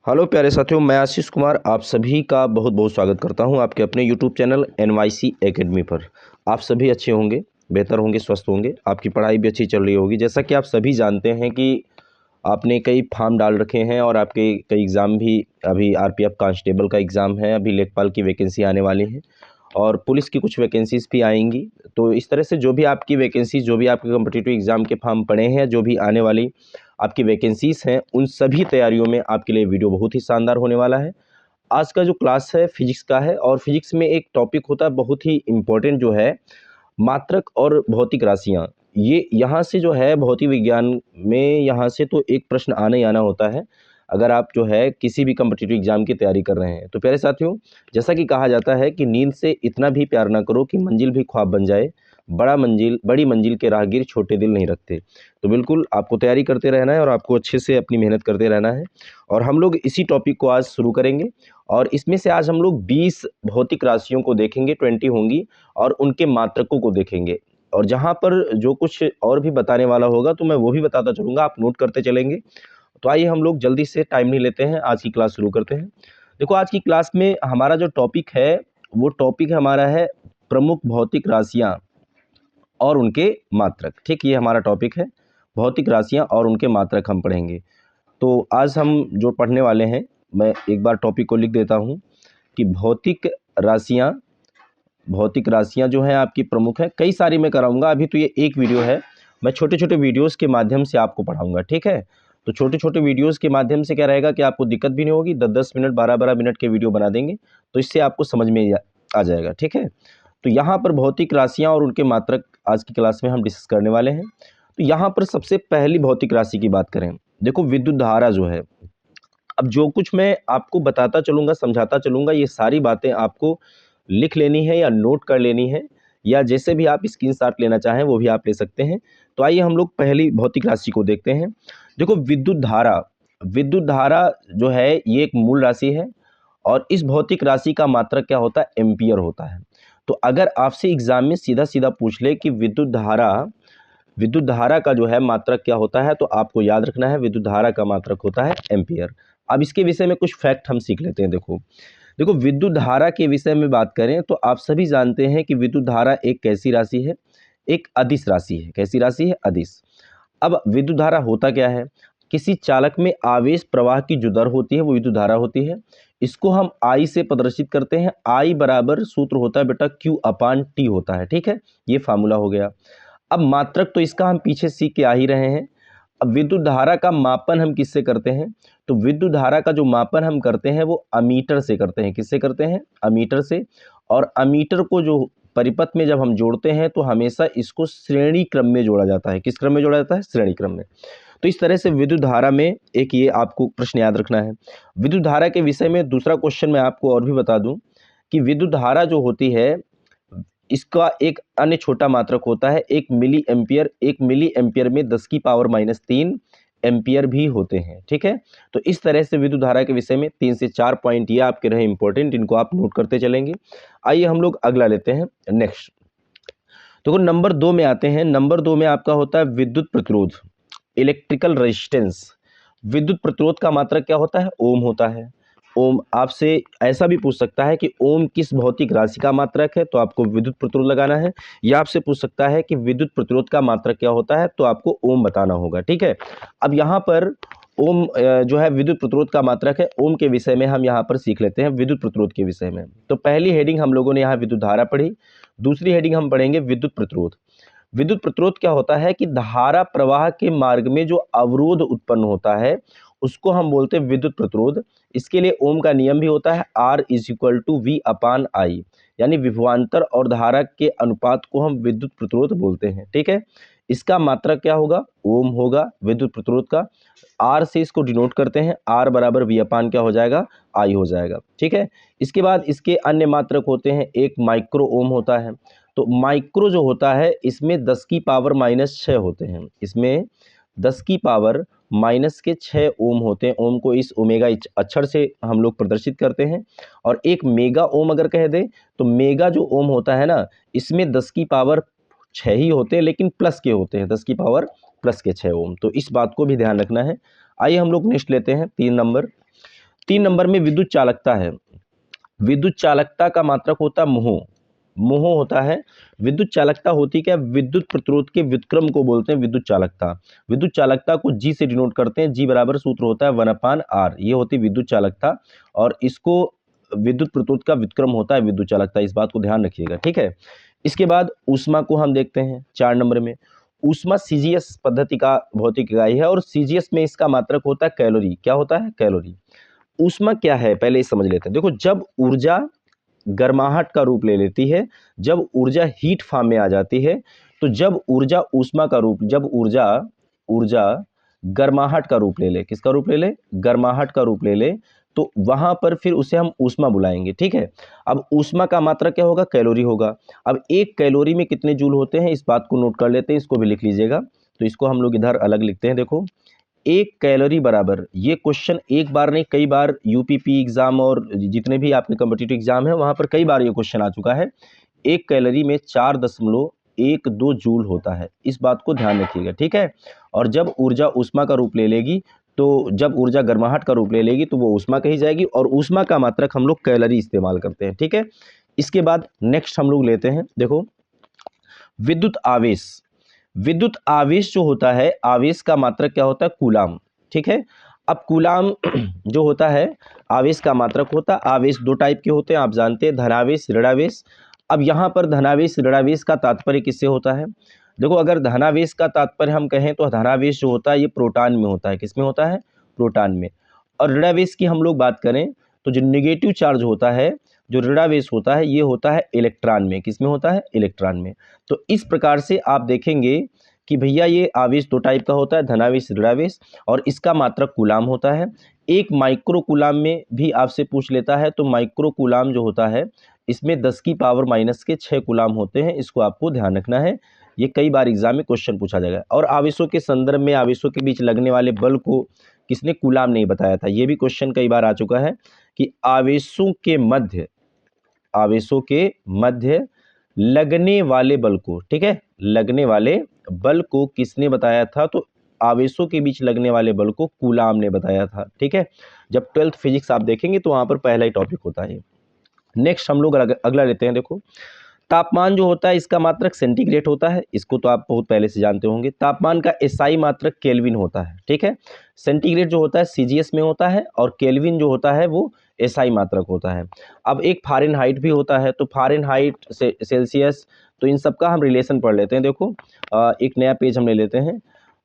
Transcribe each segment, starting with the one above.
Hello प्यारे साथियों, मैं आशीष कुमार आप सभी का बहुत बहुत स्वागत करता हूं आपके अपने यूट्यूब चैनल NYC एकेडमी पर। आप सभी अच्छे होंगे, बेहतर होंगे, स्वस्थ होंगे, आपकी पढ़ाई भी अच्छी चल रही होगी। जैसा कि आप सभी जानते हैं कि आपने कई फॉर्म डाल रखे हैं और आपके कई एग्ज़ाम भी, अभी RPF कांस्टेबल का एग्ज़ाम है, अभी लेखपाल की वैकेंसी आने वाली है और पुलिस की कुछ वैकेंसीज़ भी आएंगी। तो इस तरह से जो भी आपकी वैकेंसीज़, जो भी आपके कॉम्पिटिटिव एग्ज़ाम के फॉर्म पड़े हैं, जो भी आने वाली आपकी वैकेंसीज़ हैं, उन सभी तैयारियों में आपके लिए वीडियो बहुत ही शानदार होने वाला है। आज का जो क्लास है फिजिक्स का है और फिजिक्स में एक टॉपिक होता है बहुत ही इम्पोर्टेंट, जो है मात्रक और भौतिक राशियाँ। ये यहाँ से जो है भौतिक विज्ञान में, यहाँ से तो एक प्रश्न आना ही आना होता है अगर आप जो है किसी भी कॉम्पिटिटिव एग्जाम की तैयारी कर रहे हैं। तो प्यारे साथियों, जैसा कि कहा जाता है कि नींद से इतना भी प्यार ना करो कि मंजिल भी ख्वाब बन जाए, बड़ी मंजिल के राहगीर छोटे दिल नहीं रखते। तो बिल्कुल आपको तैयारी करते रहना है और आपको अच्छे से अपनी मेहनत करते रहना है। और हम लोग इसी टॉपिक को आज शुरू करेंगे और इसमें से आज हम लोग 20 भौतिक राशियों को देखेंगे, 20 होंगी, और उनके मात्रकों को देखेंगे। और जहाँ पर जो कुछ और भी बताने वाला होगा तो मैं वो भी बताता चलूँगा, आप नोट करते चलेंगे। तो आइए हम लोग जल्दी से, टाइम नहीं लेते हैं, आज की क्लास शुरू करते हैं। देखो, आज की क्लास में हमारा जो टॉपिक है वो टॉपिक हमारा है प्रमुख भौतिक राशियाँ और उनके मात्रक। ठीक, ये हमारा टॉपिक है, भौतिक राशियाँ और उनके मात्रक हम पढ़ेंगे। तो आज हम जो पढ़ने वाले हैं, मैं एक बार टॉपिक को लिख देता हूँ कि भौतिक राशियाँ जो हैं आपकी प्रमुख है। कई सारी मैं कराऊंगा, अभी तो ये एक वीडियो है, मैं छोटे छोटे वीडियोस के माध्यम से आपको पढ़ाऊंगा। ठीक है, तो छोटे छोटे वीडियोस के माध्यम से क्या रहेगा कि आपको दिक्कत भी नहीं होगी। 10-10 मिनट, 12-12 मिनट के वीडियो बना देंगे तो इससे आपको समझ में आ जाएगा। ठीक है, तो यहाँ पर भौतिक राशियाँ और उनके मात्रक आज की क्लास में हम डिस्कस करने वाले हैं। तो यहाँ पर सबसे पहली भौतिक राशि की बात करें, देखो विद्युत धारा जो है। अब जो कुछ मैं आपको बताता चलूँगा, समझाता चलूँगा, ये सारी बातें आपको लिख लेनी है या नोट कर लेनी है, या जैसे भी आप स्क्रीनशॉट लेना चाहें वो भी आप ले सकते हैं। तो आइए हम लोग पहली भौतिक राशि को देखते हैं। देखो, विद्युत धारा जो है ये एक मूल राशि है और इस भौतिक राशि का मात्रक क्या होता है? एम्पियर होता है। तो अगर आपसे एग्जाम में सीधा सीधा पूछ ले कि विद्युत धारा का जो है मात्रक क्या होता है, तो आपको याद रखना है विद्युत धारा का मात्रक होता है एम्पियर। अब इसके विषय में कुछ फैक्ट हम सीख लेते हैं। देखो देखो विद्युत धारा के विषय में बात करें तो आप सभी जानते हैं कि विद्युत धारा एक कैसी राशि है? एक अदिश राशि है। कैसी राशि है? अदिश। अब विद्युत धारा होता क्या है? किसी चालक में आवेश प्रवाह की जो दर होती है वो विद्युत धारा होती है। इसको हम आई से प्रदर्शित करते हैं। आई बराबर सूत्र होता है बेटा Q/T होता है। ठीक है, ये फार्मूला हो गया। अब मात्रक तो इसका हम पीछे सीख के आ ही रहे हैं। अब विद्युत धारा का मापन हम किससे करते हैं? तो विद्युत धारा का जो मापन हम करते हैं वो अमीटर से करते हैं। किससे करते हैं? अमीटर से। और अमीटर को जो परिपथ में जब हम जोड़ते हैं तो हमेशा इसको श्रेणी क्रम में जोड़ा जाता है। किस क्रम में जोड़ा जाता है? श्रेणी क्रम में। तो इस तरह से विद्युत धारा में एक ये आपको प्रश्न याद रखना है। विद्युत धारा के विषय में दूसरा क्वेश्चन मैं आपको और भी बता दूं कि विद्युत धारा जो होती है इसका एक अन्य छोटा मात्रक होता है 1 मिली एम्पियर। 1 मिली एम्पियर में 10⁻³ एम्पियर भी होते हैं। ठीक है, तो इस तरह से विद्युत धारा के विषय में 3 से 4 पॉइंट ये आपके रहे इंपॉर्टेंट, इनको आप नोट करते चलेंगे। आइए हम लोग अगला लेते हैं, नेक्स्ट। तो नंबर 2 में आते हैं। नंबर 2 में आपका होता है विद्युत प्रतिरोध, इलेक्ट्रिकल रेजिस्टेंस। विद्युत प्रतिरोध का मात्रक क्या होता है? ओम होता है। ओम। आपसे ऐसा भी पूछ सकता है कि ओम किस भौतिक राशि का मात्रक है, तो आपको विद्युत प्रतिरोध लगाना है। या आपसे पूछ सकता है कि विद्युत प्रतिरोध का मात्रक क्या होता है, तो आपको ओम बताना होगा। ठीक है, अब यहाँ पर ओम जो है विद्युत प्रतिरोध का मात्रक है। ओम के विषय में हम यहाँ पर सीख लेते हैं विद्युत प्रतिरोध के विषय में। तो पहली हेडिंग हम लोगों ने यहाँ विद्युत धारा पढ़ी, दूसरी हेडिंग हम पढ़ेंगे विद्युत प्रतिरोध। विद्युत प्रतिरोध क्या होता है कि धारा प्रवाह के मार्ग में जो अवरोध उत्पन्न होता है उसको हम बोलते हैं विद्युत प्रतिरोध। इसके लिए ओम का नियम भी होता है, R = V/I, यानी विभवांतर और धारा के अनुपात को हम विद्युत प्रतिरोध बोलते हैं। ठीक है, इसका मात्रक क्या होगा? ओम होगा विद्युत प्रतिरोध का। R से इसको डिनोट करते हैं, R = V/ क्या हो जाएगा? I हो जाएगा। ठीक है, इसके बाद इसके अन्य मात्रक होते हैं। एक माइक्रो ओम होता है। तो माइक्रो जो होता है इसमें 10⁻⁻6 होते हैं। इसमें 10⁻⁻6 ओम होते हैं। ओम को इस ओमेगा अक्षर से हम लोग प्रदर्शित करते हैं। और एक मेगा ओम अगर कह दे तो मेगा जो ओम होता है ना, इसमें 10⁻6 ही होते हैं, लेकिन प्लस के होते हैं, 10⁻+6 ओम। तो इस बात को भी ध्यान रखना है। आइए हम लोग नेक्स्ट लेते हैं 3 नंबर। 3 नंबर में विद्युत चालकता है। विद्युत चालकता का मात्रक होता है मोह। मोह होता है। विद्युत चालकता होती क्या? विद्युत प्रतिरोध के व्युत्क्रम को बोलते हैं विद्युत चालकता। विद्युत चालकता को जी से डिनोट करते हैं। जी बराबर सूत्र होता है 1/r। ये होती है विद्युत चालकता, और इसको विद्युत प्रतिरोध का व्युत्क्रम होता है विद्युत चालकता। इस बात को ध्यान रखिएगा, ठीक है। इसके बाद ऊष्मा को हम देखते हैं 4 नंबर में। ऊष्मा सीजीएस पद्धति का भौतिक इकाई है, और सीजीएस में इसका मात्रक होता है कैलोरी। क्या होता है? कैलोरी। ऊष्मा क्या है पहले ये समझ लेते हैं। देखो, जब ऊर्जा गर्माहट का रूप ले लेती है, जब ऊर्जा हीट फॉर्म में आ जाती है, तो जब ऊर्जा ऊष्मा का रूप, जब ऊर्जा ऊर्जा गर्माहट का रूप ले ले, किसका रूप ले ले? गर्माहट का रूप ले ले, तो वहां पर फिर उसे हम ऊष्मा बुलाएंगे, ठीक है। अब ऊष्मा का मात्रा क्या होगा? कैलोरी होगा। अब एक कैलोरी में कितने जूल होते हैं, इस बात को नोट कर लेते हैं, इसको भी लिख लीजिएगा। तो इसको हम लोग इधर अलग लिखते हैं। देखो, एक कैलोरी बराबर, ये क्वेश्चन एक बार नहीं कई बार यूपीपी एग्जाम और जितने भी आपके कॉम्पिटिटिव एग्जाम है वहां पर कई बार ये क्वेश्चन आ चुका है। एक कैलोरी में 4.12 जूल होता है, इस बात को ध्यान रखिएगा, ठीक है। और जब ऊर्जा ऊष्मा का रूप ले लेगी, तो जब ऊर्जा गर्माहट का रूप ले लेगी तो वो ऊष्मा कही जाएगी, और ऊष्मा का मात्रक हम लोग कैलोरी इस्तेमाल करते हैं, ठीक है। इसके बाद नेक्स्ट हम लोग लेते हैं, देखो, विद्युत आवेश। विद्युत आवेश जो होता है, आवेश का मात्रक क्या होता है? कूलाम, ठीक है। अब कूलाम जो होता है, आवेश का मात्रक होता है। आवेश दो टाइप के होते हैं, आप जानते हैं, धनावेश, ऋणावेश। अब यहाँ पर धनावेश ऋणावेश का तात्पर्य किससे होता है? देखो, अगर धनावेश का तात्पर्य हम कहें तो धनावेश जो होता है ये प्रोटॉन में होता है। किस में होता है? प्रोटॉन में। और ऋणावेश की हम लोग बात करें तो जो निगेटिव चार्ज होता है, जो ऋणावेश होता है, ये होता है इलेक्ट्रॉन में। किस में होता है? इलेक्ट्रॉन में। तो इस प्रकार से आप देखेंगे कि भैया ये आवेश दो टाइप का होता है, धनावेश, ऋणावेश, और इसका मात्रक कूलाम होता है। एक माइक्रो कूलाम में भी आपसे पूछ लेता है, तो माइक्रो कूलाम जो होता है इसमें 10⁻⁻6 कूलाम होते हैं, इसको आपको ध्यान रखना है। ये कई बार एग्जाम में क्वेश्चन पूछा जाएगा। और आवेशों के संदर्भ में आवेशों के बीच लगने वाले बल को किसने? कूलाम नहीं बताया था। ये भी क्वेश्चन कई बार आ चुका है कि आवेशों के मध्य लगने वाले बल को, ठीक है, लगने वाले बल को किसने बताया था? तो आवेशों के बीच लगने वाले बल को कूलाम ने बताया था, ठीक है। जब 12th फिजिक्स आप देखेंगे तो वहां पर पहला ही टॉपिक होता है। नेक्स्ट हम लोग अगला लेते हैं। देखो, तापमान जो होता है इसका मात्रक सेंटीग्रेड होता है, इसको तो आप बहुत पहले से जानते होंगे। तापमान का एसआई मात्रक केल्विन होता है, ठीक है। सेंटीग्रेड जो होता है सीजीएस में होता है, और केल्विन जो होता है वो एसआई मात्रक होता है। अब एक फ़ारेनहाइट भी होता है, तो फ़ारेनहाइट से सेल्सियस, तो इन सब का हम रिलेशन पढ़ लेते हैं। देखो, एक नया पेज हम ले लेते हैं।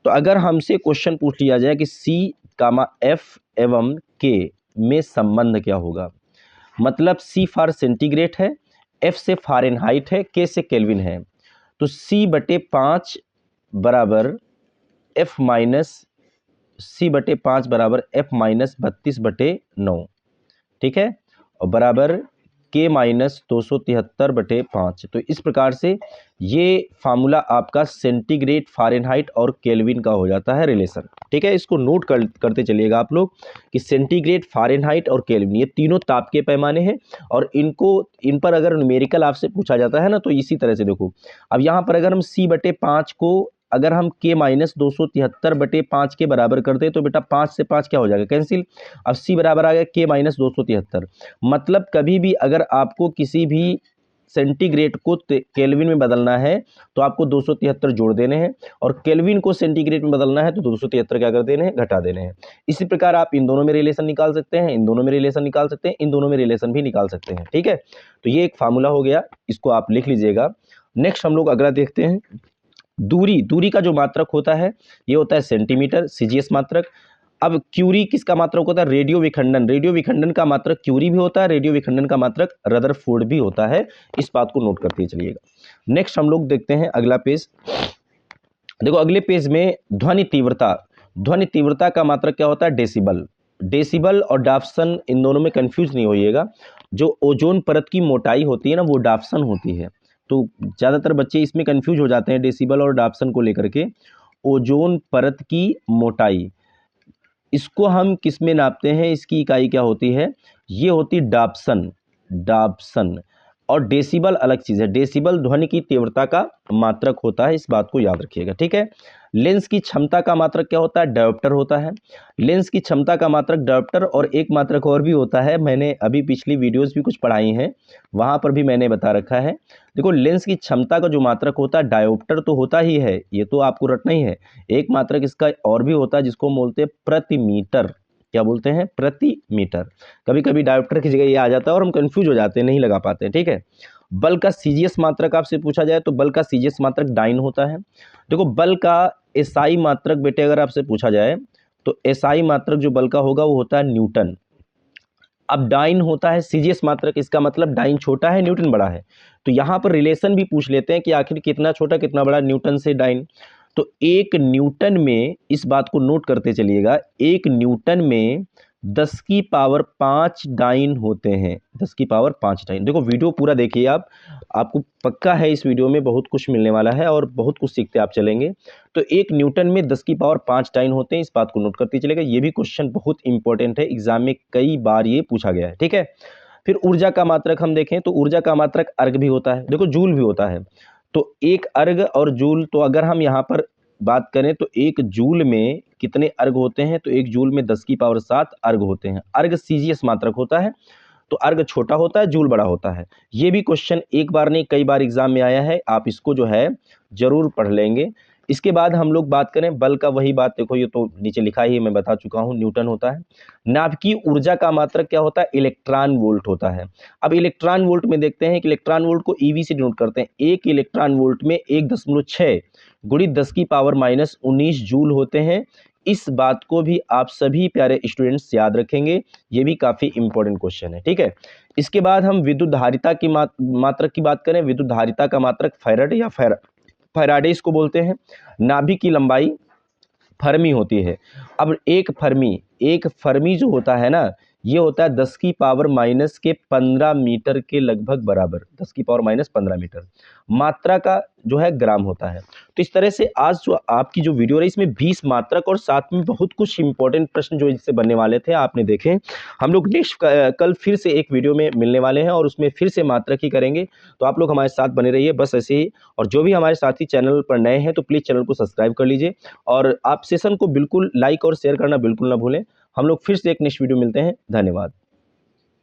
तो अगर हमसे क्वेश्चन पूछ लिया जाए कि सी कामा एफ एवं के में संबंध क्या होगा, मतलब सी फॉर सेंटीग्रेड है, एफ से फ़ारेनहाइट है, के से केल्विन है, तो C/5 बराबर C/5 बराबर F-32/9, ठीक है, और बराबर K-273/5। तो इस प्रकार से ये फार्मूला आपका सेंटीग्रेड, फ़ारेनहाइट और केल्विन का हो जाता है रिलेशन, ठीक है। इसको नोट करते चलिएगा आप लोग कि सेंटीग्रेड, फ़ारेनहाइट और केल्विन ये तीनों ताप के पैमाने हैं, और इन पर अगर न्यूमेरिकल आपसे पूछा जाता है ना, तो इसी तरह से देखो। अब यहाँ पर अगर हम C/5 को अगर हम K-273/5 के बराबर करते हैं तो बेटा 5 से 5 क्या हो जाएगा? कैंसिल। अब C बराबर आ गया K-273। मतलब कभी भी अगर आपको किसी भी सेंटीग्रेड को केल्विन में बदलना है तो आपको 273 जोड़ देने हैं, और केल्विन को सेंटीग्रेड में बदलना है तो 273 क्या कर देने हैं? घटा देने हैं। इसी प्रकार आप इन दोनों में रिलेशन निकाल सकते हैं, इन दोनों में रिलेशन निकाल सकते हैं, इन दोनों में रिलेशन भी निकाल सकते हैं, ठीक है। तो ये एक फार्मूला हो गया, इसको आप लिख लीजिएगा। नेक्स्ट हम लोग अगला देखते हैं। दूरी का जो मात्रक होता है ये होता है सेंटीमीटर, सीजीएस मात्रक। अब क्यूरी किसका मात्रक होता है? रेडियो विखंडन। रेडियो विखंडन का मात्रक क्यूरी भी होता है, रेडियो विखंडन का मात्रक रदरफोर्ड भी होता है। इस बात को नोट करते चलिएगा। नेक्स्ट हम लोग देखते हैं अगला पेज। देखो, अगले पेज में ध्वनि तीव्रता का मात्रक क्या होता है? डेसिबल। डेसिबल और डाप्सन, इन दोनों में कंफ्यूज नहीं होइएगा। जो ओजोन परत की मोटाई होती है ना, वो डाप्सन होती है। तो ज़्यादातर बच्चे इसमें कंफ्यूज हो जाते हैं डेसिबल और डाप्सन को लेकर के। ओजोन परत की मोटाई, इसको हम किस में नापते हैं? इसकी इकाई क्या होती है? ये होती डाप्सन। और डेसिबल अलग चीज़ है। डेसिबल ध्वनि की तीव्रता का मात्रक होता है, इस बात को याद रखिएगा, ठीक है। लेंस की क्षमता का मात्रक क्या होता है? डायोप्टर होता है। लेंस की क्षमता का मात्रक डायोप्टर, और एक मात्रक और भी होता है, मैंने अभी पिछली वीडियोस भी कुछ पढ़ाई हैं, वहाँ पर भी मैंने बता रखा है। देखो, लेंस की क्षमता का जो मात्रक होता है, डायोप्टर तो होता ही है, ये तो आपको रटना ही है। एक मात्रक इसका और भी होता है जिसको बोलते हैं प्रति मीटर। क्या बोलते हैं? प्रति मीटर। कभी कभी डायोप्टर की जगह ये आ जाता है और हम कंफ्यूज हो जाते हैं, नहीं लगा पाते हैं, ठीक है। बल का सीजीएस मात्रक आपसे पूछा जाए तो बल का सीजीएस मात्रक डाइन होता है। देखो, बल का एसआई मात्रक बेटे अगर आपसे पूछा जाए तो एसआई मात्रक जो बल का होगा वो होता है न्यूटन। अब डाइन होता है सीजीएस मात्रक, इसका मतलब डाइन छोटा है, न्यूटन बड़ा है। तो यहाँ पर रिलेशन भी पूछ लेते हैं कि आखिर कितना छोटा कितना बड़ा, न्यूटन से डाइन। तो एक न्यूटन में, इस बात को नोट करते चलिएगा, एक न्यूटन में 10 की पावर 5 डाइन होते हैं। 10 की पावर 5 डाइन। देखो, वीडियो पूरा देखिए आप, आपको पक्का है इस वीडियो में बहुत कुछ मिलने वाला है और बहुत कुछ सीखते आप चलेंगे। तो एक न्यूटन में 10 की पावर 5 डाइन होते हैं, इस बात को नोट करते चलेगा। ये भी क्वेश्चन बहुत इंपॉर्टेंट है, एग्जाम में कई बार ये पूछा गया है, ठीक है। फिर ऊर्जा का मात्रक हम देखें तो ऊर्जा का मात्रक अर्ग भी होता है, देखो जूल भी होता है। तो एक अर्ग और जूल, तो अगर हम यहाँ पर बात करें तो एक जूल में कितने अर्ग होते हैं? तो एक जूल में 10 की पावर 7 अर्ग होते हैं। अर्ग सीजीएस मात्रक होता है, तो अर्ग छोटा होता है, जूल बड़ा होता है। ये भी क्वेश्चन एक बार नहीं कई बार एग्जाम में आया है, आप इसको जो है जरूर पढ़ लेंगे। इसके बाद हम लोग बात करें बल का, वही बात देखो, ये तो नीचे लिखा ही है, मैं बता चुका हूँ, न्यूटन होता है। नाभिकीय ऊर्जा का मात्रक क्या होता है? इलेक्ट्रॉन वोल्ट होता है। अब इलेक्ट्रॉन वोल्ट में देखते हैं कि इलेक्ट्रॉन वोल्ट को ईवी से डिनोट करते हैं। एक इलेक्ट्रॉन वोल्ट में 1.6 गुणित 10 की पावर -19 जूल होते हैं। इस बात को भी आप सभी प्यारे स्टूडेंट्स याद रखेंगे, ये भी काफ़ी इंपॉर्टेंट क्वेश्चन है, ठीक है। इसके बाद हम विद्युत धारिता की मात्रक की बात करें। विद्युत धारिता का मात्रक फैराडे या फैराडे इसको बोलते हैं। नाभिक की लंबाई फर्मी होती है। अब एक फर्मी जो होता है ना, ये होता है 10 की पावर माइनस के 15 मीटर के लगभग बराबर। 10 की पावर माइनस 15 मीटर मात्रा का जो है ग्राम होता है। तो इस तरह से आज जो आपकी जो वीडियो रही, इसमें 20 मात्रक और साथ में बहुत कुछ इंपॉर्टेंट प्रश्न जो इससे बनने वाले थे आपने देखे। हम लोग नेक्स्ट कल फिर से एक वीडियो में मिलने वाले हैं और उसमें फिर से मात्रक ही करेंगे। तो आप लोग हमारे साथ बने रहिए बस ऐसे ही। और जो भी हमारे साथी चैनल पर नए हैं तो प्लीज़ चैनल को सब्सक्राइब कर लीजिए और आप सेशन को बिल्कुल लाइक और शेयर करना बिल्कुल ना भूलें। हम लोग फिर से एक नेक्स्ट वीडियो मिलते हैं। धन्यवाद।